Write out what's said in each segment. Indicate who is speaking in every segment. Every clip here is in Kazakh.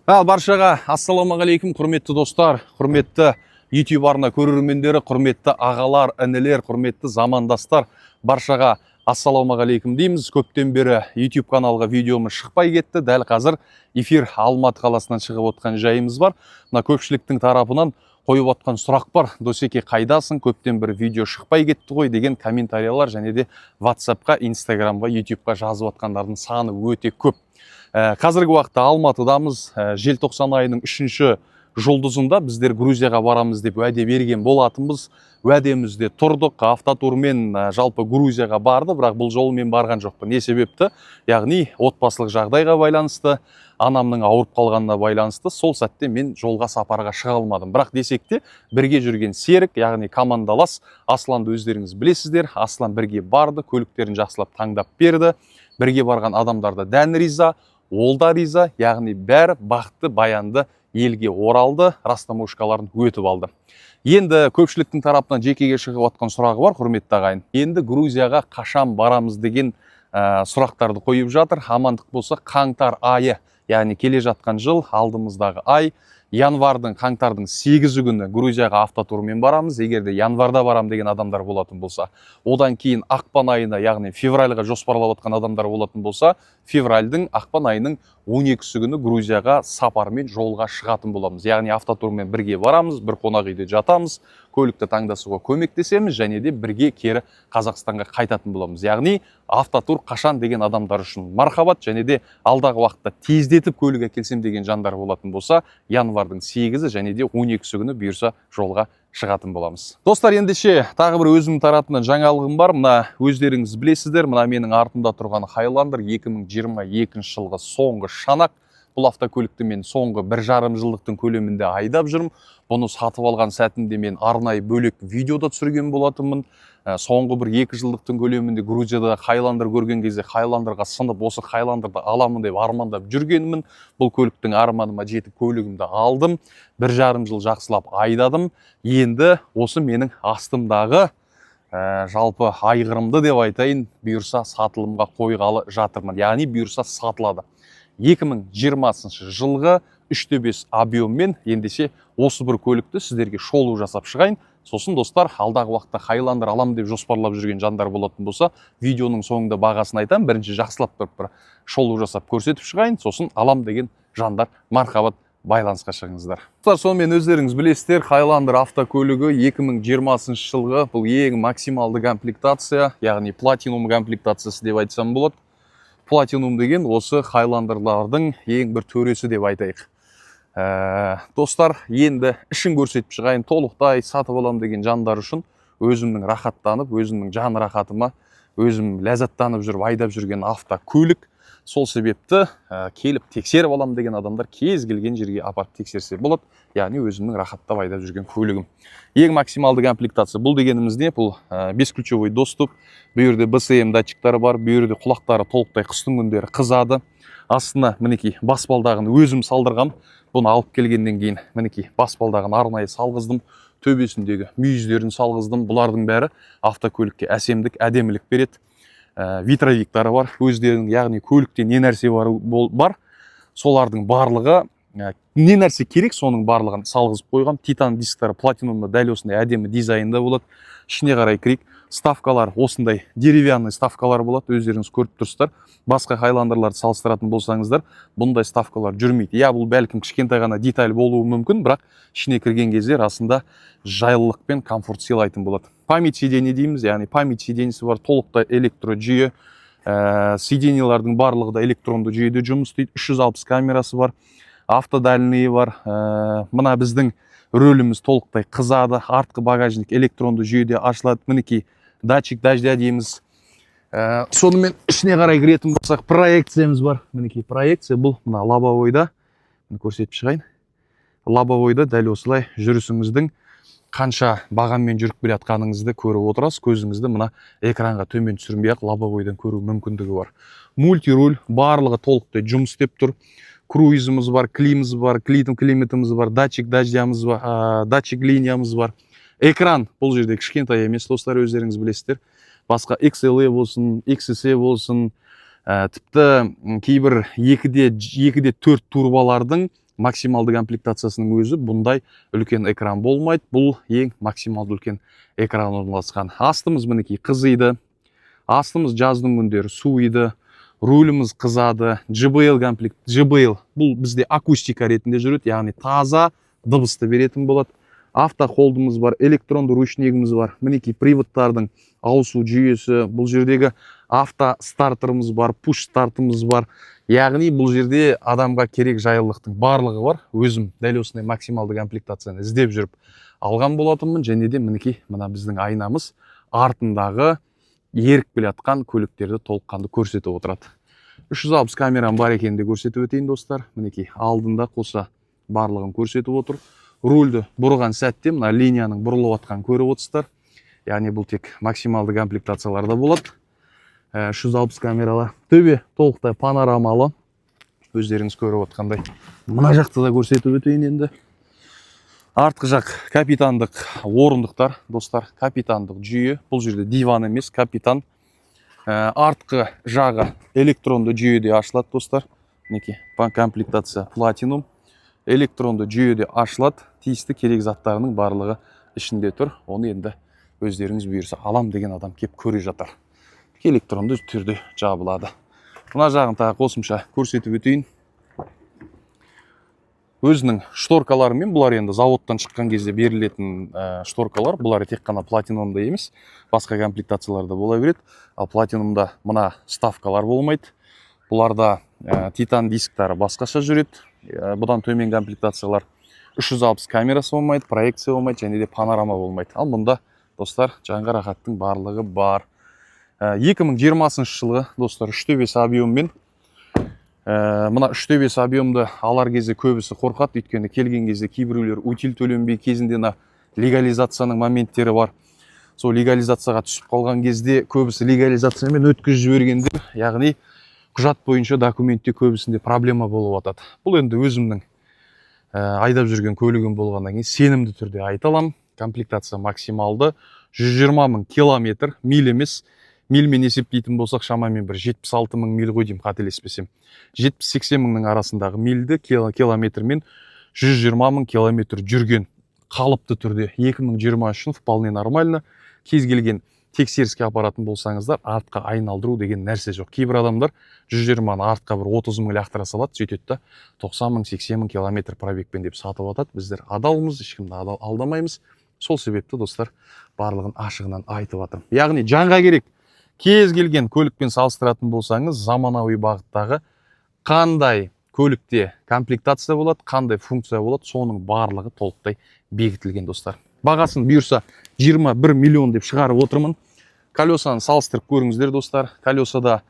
Speaker 1: Баршаға ассалаумағалейкум, құрметті достар, құрметті YouTube арна көрермендері, құрметті ағалар, інілер, құрметті замандастар, баршаға ассалаумағалейкум дейміз. Көптен бері YouTube каналға видеомыз шықпай кетті. Дәл қазір эфир Алматы қаласынан шығып отқан жайымыз бар. Мына көпшіліктің тарапынан қойып отқан сұрақ бар. Досеке, қайдасың? Көптен бір видео шықпай кетті ғой деген комментариялар және де WhatsApp-қа, Instagram-ға, YouTube-қа жазып отқандардың саны өте көп. Қазіргі уақытта Алматыдамыз. Желтоқсан айының 3-ші жұлдызында біздер Грузияға барамыз деп уәде берген болатынбыз. Уәдемізде тұрдық, автотурмен жалпы Грузияға барды, бірақ бұл жолмен барған жоқпын. Не себепті? Яғни отбасылық жағдайға байланысты, анамның ауырып қалғанына байланысты сол сәтте мен жолға сапарға шыға алмадым. Бірақ десек те бірге жүрген серік, яғни командалас Асланды өздеріңіз білесіздер. Аслан бірге барды, көліктерін жақсылап таңдап берді. Бірге барған адамдарда дән риза, ол да риза, яғни бәрі бақытты баянды елге оралды, растамошкаларын өтіп алды. Енді көпшіліктің тарапынан жекеге шығып отқан сұрағы бар, құрметті ағайын. Енді Грузияға қашан барамыз деген сұрақтарды қойып жатыр. Амандық болса қаңтар айы, яғни келе жатқан жыл, алдымыздағы ай, январдың, қаңтардың 8 күні Грузияға автотурмен барамыз. Егерде январда барам деген адамдар болатын болса, одан кейін ақпан айына, яғни февральға жоспарлап отқан адамдар болатын болса, февральдың ақпан айының 12 күні Грузияға сапармен жолға шығатын боламыз. Яғни автотурмен бірге барамыз, бір қонақ үйде жатамыз, көлікті таңдасуға көмектесеміз және де бірге кері Қазақстанға қайтатын боламыз. Яғни автотур қашан деген адамдар үшін мархабат, және де алдағы уақытта тездетіп көлік әкелсем деген жандар болатын болса, январдың 8-і және де 12 күні бұйырса жолға шығатын боламыз. Достар, ендеше тағы бір өзімнің тарапынан жаңалығым бар. Мына өздеріңіз білесіздер, мына менің артымда тұрған Хайландер 2022 жылғы соңғы шанақ. Бұл автокөлікті мен соңғы 1,5 жылдықтың көлемінде айдап жүрмін. Бұны сатып алған сәтінде мен арнайы бөлек видеода түсірген болатынмын. Соңғы 1-2 жылдықтың көлемінде Грузияда Хайландер көрген кезде Хайландерға сынып, осы Хайландерді аламын деп армандап жүргенмін. Бұл көліктің арманыма жетіп көлігімді алдым. 1,5 жыл жақсылап айдадым. Енді осы менің астымдағы жалпы айғырымды деп айтайын, бұйырса сатылымға қойғалы жатырмын. Яғни бұйырса сатылады. 2020 жылғы 3/5 объеммен ендеше осы бір көлікті сіздерге шолу жасап шығайын. Сосын достар, алдағы уақытта Хайландер алам деп жоспарлап жүрген жандар болатын болса, видеоның соңында бағасын айтам. Бірінші жақсылап бір шолу жасап көрсетіп шығайын. Сосын алам деген жандар мархабат, байланысқа шығыңыздар. Сонымен өздеріңіз білесіздер, Хайландер автокөлігі 2020 жылғы бұл ең максималды комплектация, яғни платинум комплектациясы деп айтсам болады. Платинум деген осы Хайландерлардың ең бір төресі деп айтайық. Достар, енді ішін көрсетіп шығайын, толықтай сатып алам деген жандар үшін өзімнің рахаттанып, өзімнің жан рахатыма өзім ләззаттанып жүріп айдап жүрген автокөлік. Сол себепті келіп тексеріп алам деген адамдар кез келген жерге апарып тексерсе болады. Яғни өзімнің рахаттап айдап жүрген көлігім. Ең максималды комплектация. Бұл дегеніміз не? Бұл бесключевой доступ. Бұл жерде BCM датчиктары бар. Бұл жерде құлақтары толықтай қыстың күндері қызады. Астына мінекей баспалдағын өзім салдырғам. Бұны алып келгеннен кейін мінекей баспалдағын арнайы салғыздым. Төбесіндегі мүйіздерін салғыздым. Бұлардың бәрі автокөлікке әсемдік, әдемілік береді. Витровиктары бар, өздерінің, яғни көлікте не нәрсе бар, солардың барлығы, не нәрсе керек, соның барлығын салғызып қойғам. Титан дисктары платинумда дәл осындай әдемі дизайнда болады. Ішіне қарай кірейік. Ставкалар, осындай деревянный ставкалар болады, өздеріңіз көріп тұрсыздар. Басқа Хайландерларды салыстыратын болсаңыздар, бұндай ставкалар жүрмейді. Я, бұл бәлкім кішкентай ғана деталь болуы мүмкін, бірақ ішіне кірген кезде расында жайлылық пен комфорт сыйлайтын болады. Память сиденье дейміз, яғни память сиденьесі бар, толықтай электрожүйе. Сиденьелардың барлығы да электронды жүйеде жұмыс істейді. 360 камерасы бар, автодальные бар. Мына біздің рөліміз толықтай қызады. Артқы багажник электронды жүйеде ашылады. Мінекей датчик дождя дейміз. Сонымен ішіне қарай кіретін болсақ, проекциямыз бар. Мінекей проекция, бұл мына лобовойда. Көрсетіп шығайын. Лобовойда дәл осылай жүрісіңіздің қанша бағаммен жүріп келе жатқаныңызды көріп отырасыз. Көзіңізді мына экранға төмен түсірмей-ақ лобовойдан көру мүмкіндігі бар. Мультируль барлығы толықтай жұмыс істеп тұр. Круизіміз бар, климіміз бар, климатымыз бар, датчик дождямыз бар, датчик линиямыз бар. Экран бұл жерде кішкентай емес, достар, өздеріңіз білесіздер. Басқа XLE болсын, XSE болсын, тіпті кейбір 2-де 4 турбалардың максималды комплектациясының өзі бұндай үлкен экран болмайды. Бұл ең максималды үлкен экран орналасқан. Астымыз мінекей қызиды. Астымыз жаздың күндері суиды. Руліміз қызады. JBL комплект. JBL бұл бізде акустика ретінде жүреді, яғни таза дыбысты беретін болады. Автохолдымыз бар, электронды ручнигіміз бар. Мінекей приводтардың ауысу жүйесі, бұл жердегі авто стартерымыз бар, пуш стартымыз бар. Яғни бұл жерде адамға керек жайлылықтың барлығы бар. Өзім дәл осындай максималды комплектацияны іздеп жүріп алған болатынмын. Және де мінекей мына біздің айнамыз артындағы еріп келе жатқан көліктерді толыққанды көрсетіп отырады. 360 камерам бар екенін де көрсетіп өтейін достар. Мінекей алдында қоса барлығын көрсетіп отыр. Рульді бұрған сәтте мына линияның бұрылып жатқанын көріп отырсыздар. Яғни бұл тек максималды комплектацияларда болады. 360 камералы. Төбе толықтай панорамалы. Өздеріңіз көріп отқандай. Мына жақты да көрсетіп өтейін енді. Артқы жақ капитандық орындықтар, достар, капитандық жүйе. Бұл жерде диван емес, капитан. Артқы жағы электронды жүйеде ашылады, достар. Мінекей комплектация платинум. Электронды жүйеде ашылады. Тиісті керек заттарының барлығы ішінде тұр. Оны енді өздеріңіз бұйырса алам деген адам кеп көре жатар. Электронды түрде жабылады. Мына жағын тағы қосымша көрсетіп өтейін. Өзінің шторкаларымен, бұлар енді заводтан шыққан кезде берілетін шторкалар. Бұлар тек қана платинумда емес, басқа комплектацияларда бола береді. Ал платинумда мына ставкалар болмайды. Бұларда титан дисктары басқаша жүреді. Бұдан төмен комплектациялар 360 камерасы болмайды, проекция болмайды, және де панорама болмайды. Ал мұнда, достар, жанға рахаттың барлығы бар. 2020 жылғы, достар, 3/5 объеммен. Мына 3/5 объемды алар кезде көбісі қорқады, өйткені келген кезде кейбіреулер утил төленбей кезінде легализацияның моменттері бар. Сол легализацияға түсіп қалған кезде көбісі легализациямен өткізіп жібергендер, яғни құжат бойынша документте көбісінде проблема болып жатады. Бұл енді өзімнің айдап жүрген көлігім болғаннан кейін сенімді түрде айта аламын. Комплектация максималды 120 мың километр, миль емес. Мильмен есептейтін болсақ, шамамен бір 76 мың миль ғой деймін, қателеспесем. 70-80 мыңның арасындағы мильді километрмен 120 мың километр жүрген қалыпты түрде. 2020 үшін вполне нормально. Кез келген тексеріске апаратын болсаңыздар, артқа айналдыру деген нәрсе жоқ. Кейбір адамдар 120-ны артқа бір 30 мың лақтыра салады, сөйтеді, 90 мың, 80 мың километр пробегпен деп сатып атады. Біздер адалмыз, ешкімді алдамаймыз. Сол себепті, достар, барлығын ашығынан айтып жатырмын. Яғни жанға керек кез келген көлікпен салыстыратын болсаңыз, заманауи бағыттағы қандай көлікте комплектация болады, қандай функция болады, соның барлығы толықтай бекітілген, достар. Бағасын бұйырса 21 миллион деп шығарып отырмын. Колесаны салыстырып көріңіздер, достар. Колесада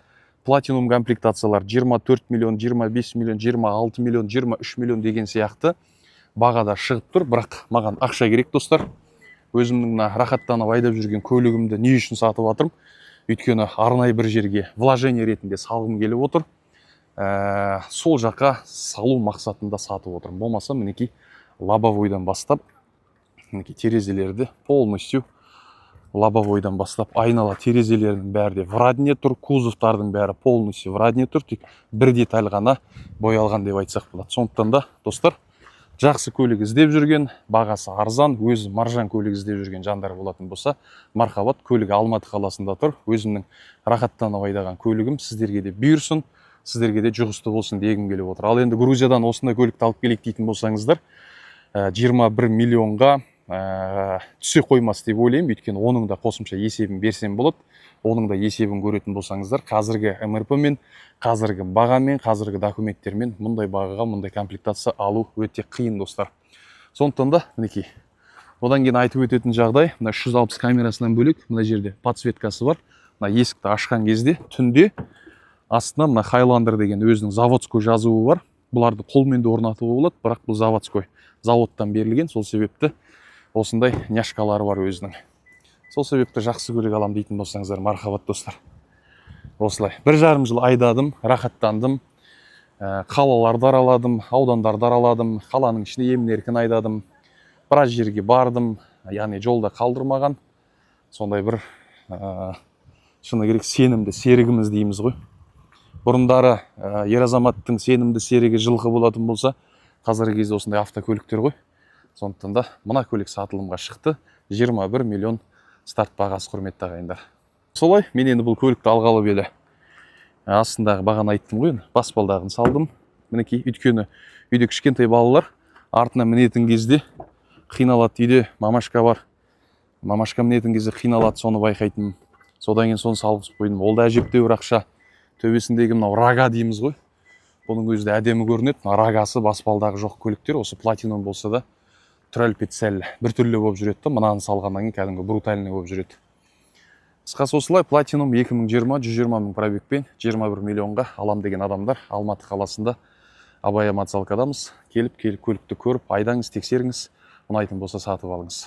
Speaker 1: платинум комплектациялар 24 миллион, 25 миллион, 26 миллион, 23 миллион деген сияқты бағада шығып тұр. Бірақ маған ақша керек, достар. Өзімнің рахаттанып айдап жүрген көлігімді не үшін сатып жатырмын? Өйткені арнайы бір жерге вложение ретінде салғым келіп отыр. Сол жаққа салу мақсатында сатып отырмын. Болмаса мінекей лобовойдан бастап, мінекей терезелерді полностью лобовойдан бастап айнала терезелерінің бәрі де врадне тұр, кузовтардың бәрі полностью врадне тұр, тек бір деталь ғана боялған деп айтсақ болады. Сондықтан да, достар, жақсы көлік іздеп жүрген, бағасы арзан, өзі маржан көлік іздеп жүрген жандар болатын болса, мархабат, көлігі Алматы қаласында тұр. Өзімнің рахаттанып айдаған көлігім сіздерге де бұйырсын, сіздерге де жұғысты болсын дегім келіп отыр. Ал енді Грузиядан осындай көлікті алып келейік дейтін болсаңыздар, 21 миллионға түсе қоймас деп ойлаймын, өйткені оның да қосымша есебін берсем болады. Оның да есебін көретін болсаңыздар, қазіргі МРП-мен, қазіргі бағамен, қазіргі документтермен мұндай бағаға, мұндай комплектация алу өте қиын, достар. Сондықтан да, мінекей, одан кейін айтып өтетін жағдай, мына 360 камерасынан бөлек, мына жерде подсветкасы бар. Мына есікті ашқан кезде түнде астына мына Highlander деген өзінің заводской жазуы бар. Бұларды қолмен де орнатуға болады, бірақ бұл заводской, заводтан берілген, сол себепті осындай няшкалары бар өзінің. Сол себепті жақсы көлік алам дейтін болсаңыздар, мархабат, достар. Осылай 1,5 жыл айдадым, рахаттандым, қалаларды араладым, аудандарды араладым, қаланың ішіне емін-еркін айдадым, біраз жерге бардым, яғни жолда қалдырмаған. Сондай бір шыны керек сенімді серігіміз дейміз ғой. Бұрындары ер азаматтың сенімді серігі жылқы болатын болса, қазіргі кезде осындай автокөліктер ғой. Сондықтан да мына көлік сатылымға шықты. 21 миллион старт бағасы, құрметті ағайындар. Солай, мен енді бұл көлікті алғалы белі. Астындағы бағаны айттым ғой, баспалдағын салдым. Мінекей, өйткені үйде кішкентай балалар артына мінетін кезде қиналады. Үйде мамашка бар. Мамашка мінетін кезде қиналады, соны байқайтын. Содан кейін соны салғызып қойдым. Ол да әжептәуір ақша. Төбесіндегі мынау рага дейміз ғой. Бұның өзі де әдемі көрінеді. Рагасы баспалдағы жоқ көліктер, осы платинум болса да түрәлпет сәл біртүрлі болып жүреді. Мынаны салғаннан кейін кәдімгі брутальный болып жүреді. Қысқасы осылай, платинум 2020 120 мың пробегпен 21 миллионға алам деген адамдар Алматы қаласында Абай мотоцалкадамыз. Келіп көлікті көріп, айдаңыз, тексеріңіз, ұнайтын болса сатып алыңыз.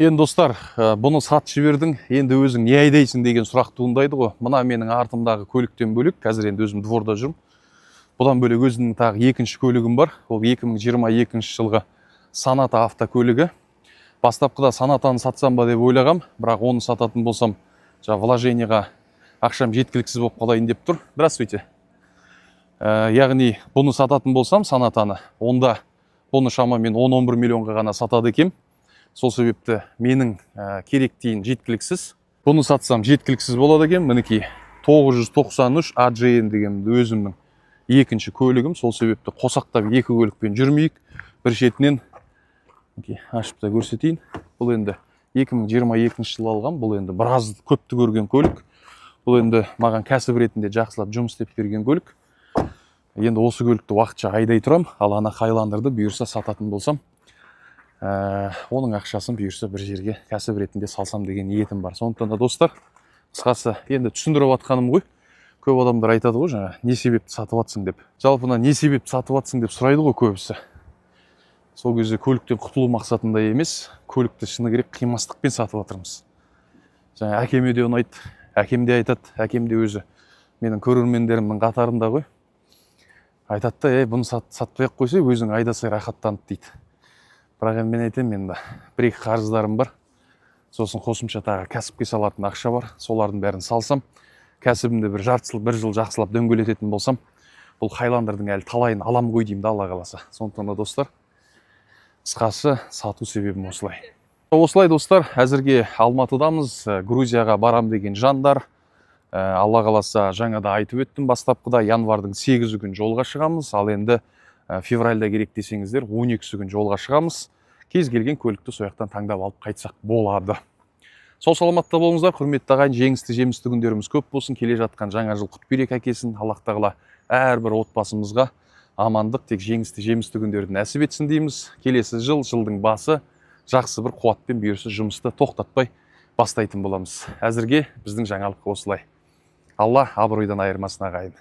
Speaker 1: Енді достар, бұны сатып жібердің, енді өзің не айдайсың деген сұрақ туындайды ғой. Мына менің артымдағы көліктен бөлек, қазір енді өзім дворда жүрмін. Бұдан бөлек өзімнің тағы екінші көлігім бар. Ол 2022 жылғы Саната автокөлігі. Бастапқыда Санатаны сатсам ба деп ойлағам, бірақ оны сататын болсам, вложениеға ақшам жеткіліксіз болып қалайын деп тұр. Здравствуйте. Яғни бұны сататын болсам Санатаны, онда бұны шамамен 10-11 миллионға ғана сатады екем. Сол себепті менің керек дейін жеткіліксіз. Бұны сатсам жеткіліксіз болады екен. Мінекей 993 AJN деген өзімнің екінші көлігім. Сол себепті қосақтап екі көлікпен жүрмейік. Бір шетінен ашып та көрсетейін. Бұл енді 2022 жылы алған. Бұл енді біраз көпті көрген көлік. Бұл енді маған кәсіп ретінде жақсылап жұмыс істеп берген көлік. Енді осы көлікті уақытша айдай тұрам. Ал ана Хайландерді бұйырса сататын болсам, оның ақшасын бұйырса бір жерге кәсіп ретінде салсам деген ниетім бар. Сондықтан да достар, қысқасы енді түсіндіріп атқаным ғой. Көп адамдар айтады ғой, жаңа не себепті сатып атсың деп. Жалпына не себепті сатып атсың деп сұрайды ғой көбісі. Сол кезде көліктен құтылу мақсатында емес, көлікті шыны керек қимастықпен сатып атырмыз. Жаңа әкеме де ұнайды, әкем де айтады, әкем де өзі менің көрермендерімнің қатарында ғой. Айтады да, бұны сатпай ақ қойса, өзің айдасай рахаттанып дейді. Бірақ енді мен айтайын, менде бір-екі қарыздарым бар. Сосын қосымша тағы кәсіпке салатын ақша бар. Солардың бәрін салсам, кәсібімді бір жыл жақсылап дөңгелететін болсам, бұл Хайландердің әлі талайын алам ғой деймін, Алла қаласа. Сондықтан да достар, қысқасы сату себебім осылай. Осылай достар, әзірге Алматыдамыз, Грузияға барам деген жандар. Алла қаласа жаңада айтып өттім, бастапқыда январдың 8 күн жолға шығамыз. Ал енді февральда керек десеңіздер 12 күн жолға шығамыз. Кез келген көлікті сояқтан таңдап алып қайтсақ болады. Сол саламатта болыңыздар, құрметті ағайын, жеңісті жемісті күндеріміз көп болсын. Келе жатқан жаңа жыл құт береке әкелсін. Аллах тағала әрбір отбасымызға амандық, тек жеңісті жемісті күндерді нәсіп етсін дейміз. Келесі жылдың басы жақсы бір қуатпен бұйырса жұмысты тоқтатпай бастайтын боламыз. Әзірге біздің жаңалық осылай. Алла абыройдан айырмасын ағайын.